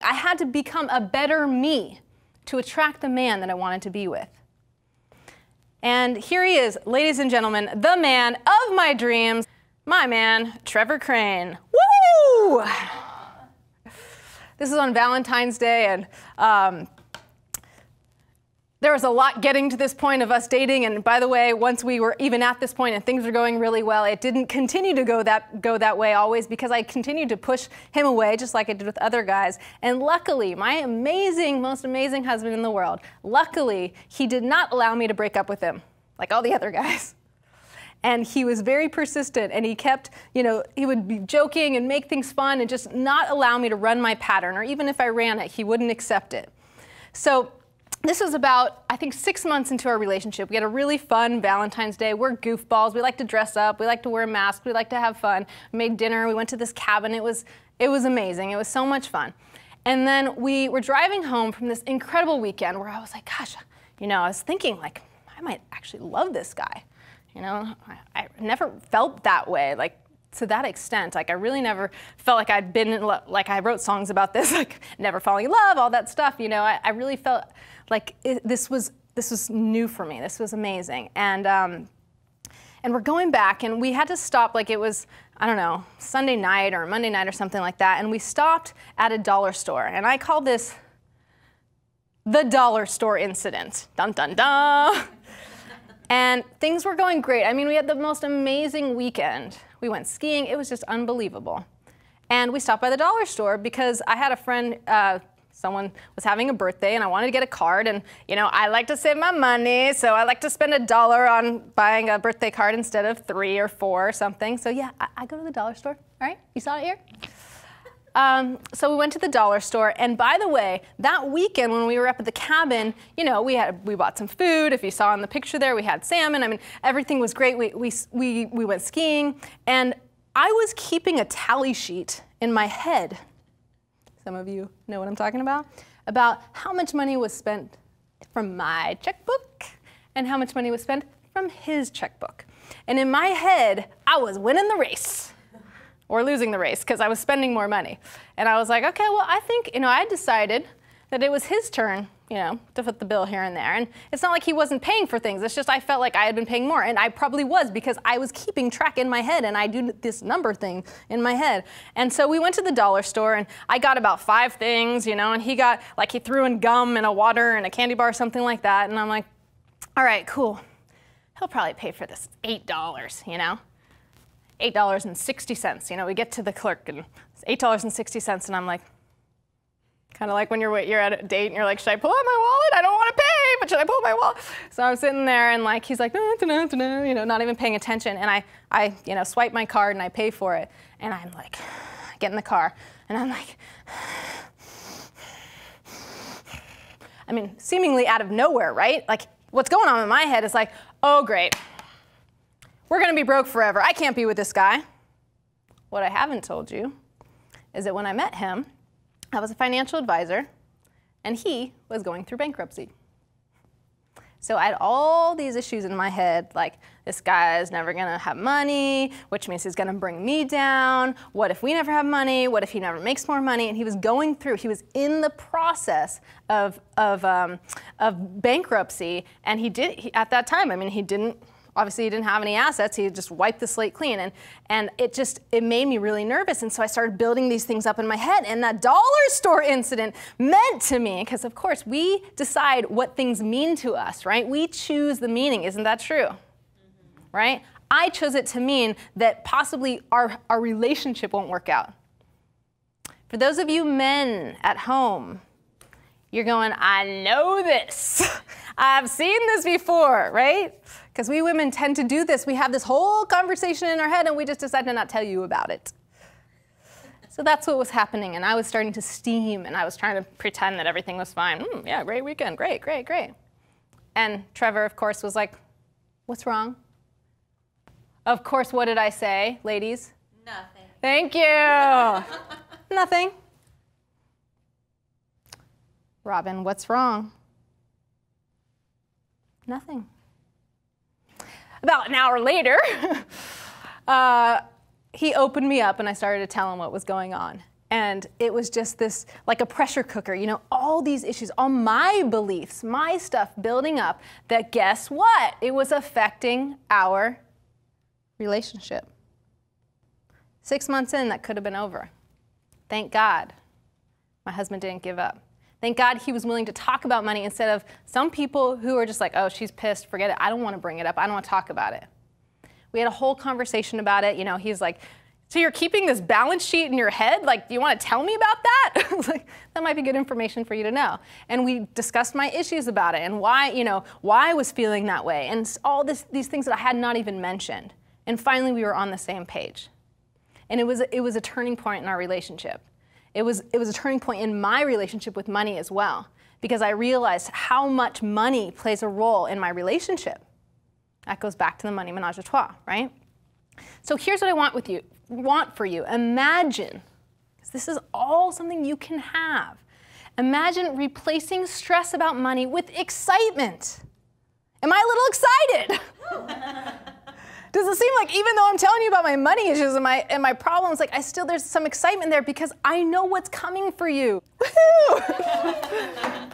I had to become a better me to attract the man that I wanted to be with. And here he is, ladies and gentlemen, the man of my dreams, my man, Trevor Crane. Woo! This is on Valentine's Day, and there was a lot getting to this point of us dating, and by the way, once we were even at this point and things were going really well, it didn't continue to go that way always, because I continued to push him away just like I did with other guys. And luckily, my amazing, most amazing husband in the world, luckily, he did not allow me to break up with him like all the other guys. And he was very persistent, and he kept, he would be joking and make things fun and just not allow me to run my pattern, or even if I ran it, he wouldn't accept it. So this was about, I think, 6 months into our relationship. We had a really fun Valentine's Day. We're goofballs. We like to dress up. We like to wear masks. We like to have fun. We made dinner. We went to this cabin. It was amazing. It was so much fun. And then we were driving home from this incredible weekend where I was like, gosh, I was thinking, like, I might actually love this guy. I never felt that way, like, to that extent. Like, I really never felt like I'd been in love. Like, I wrote songs about this, like never falling in love, all that stuff. I really felt like this was new for me. This was amazing. And we're going back, and we had to stop, like, it was, I don't know, Sunday night or Monday night or something like that, and we stopped at a dollar store. And I call this the dollar store incident. Dun, dun, dun. And things were going great. I mean, we had the most amazing weekend. We went skiing. It was just unbelievable. And we stopped by the dollar store because I had a friend, someone was having a birthday, and I wanted to get a card. And, I like to save my money, so I like to spend $1 on buying a birthday card instead of 3 or 4 or something. So yeah, I go to the dollar store. All right, you saw it here? So we went to the dollar store, and by the way, that weekend when we were up at the cabin, we bought some food. If you saw in the picture there, we had salmon. I mean, everything was great. We went skiing, and I was keeping a tally sheet in my head. Some of you know what I'm talking about how much money was spent from my checkbook and how much money was spent from his checkbook. And in my head, I was winning the race. Or losing the race, because I was spending more money. And I was like, okay, well, I think, I decided that it was his turn, to foot the bill here and there. And it's not like he wasn't paying for things. It's just I felt like I had been paying more. And I probably was, because I was keeping track in my head, and I do this number thing in my head. And so we went to the dollar store, and I got about 5 things, and he got, like, he threw in gum and a water and a candy bar, something like that. And I'm like, all right, cool. He'll probably pay for this $8, $8.60. We get to the clerk, and it's $8.60, and I'm like, kind of like when you're at a date and you're like, should I pull out my wallet? I don't want to pay, but should I pull my wallet? So I'm sitting there, and like he's like, not even paying attention, and I swipe my card and I pay for it, and I'm like, I get in the car, and I'm like, I mean, seemingly out of nowhere, right? Like, what's going on in my head is like, oh great. We're going to be broke forever. I can't be with this guy. What I haven't told you is that when I met him, I was a financial advisor, and he was going through bankruptcy. So I had all these issues in my head, like, this guy is never going to have money, which means he's going to bring me down. What if we never have money? What if he never makes more money? And he was he was in the process of bankruptcy, and at that time, I mean, obviously he didn't have any assets. He just wiped the slate clean, and it made me really nervous. And so I started building these things up in my head, and that dollar store incident meant to me, because of course we decide what things mean to us, right? We choose the meaning. Isn't that true? Mm-hmm. Right? I chose it to mean that possibly our relationship won't work out. For those of you men at home, you're going, I know this. I've seen this before, right? Because we women tend to do this. We have this whole conversation in our head, and we just decide to not tell you about it. So that's what was happening, and I was starting to steam, and I was trying to pretend that everything was fine. Yeah, great weekend, great, great, great. And Trevor, of course, was like, what's wrong? Of course, what did I say, ladies? Nothing. Thank you. Nothing. Robin, what's wrong? Nothing. About an hour later, he opened me up, and I started to tell him what was going on. And it was just this, like a pressure cooker, you know, all these issues, all my beliefs, my stuff building up, that guess what? It was affecting our relationship. 6 months in, that could have been over. Thank God my husband didn't give up. Thank God he was willing to talk about money instead of some people who are just like, oh, she's pissed, forget it. I don't want to bring it up. I don't want to talk about it. We had a whole conversation about it. You know, he's like, so you're keeping this balance sheet in your head? Like, do you want to tell me about that? I was like, that might be good information for you to know. And we discussed my issues about it and why, you know, why I was feeling that way and all these things that I had not even mentioned. And finally, we were on the same page. And it was a turning point in our relationship. It was a turning point in my relationship with money as well, because I realized how much money plays a role in my relationship. That goes back to the money menage a trois, right? So here's what I want for you. Imagine, because this is all something you can have. Imagine replacing stress about money with excitement. Am I a little excited? Does it seem like even though I'm telling you about my money issues and my problems, like there's some excitement there because I know what's coming for you. Woohoo!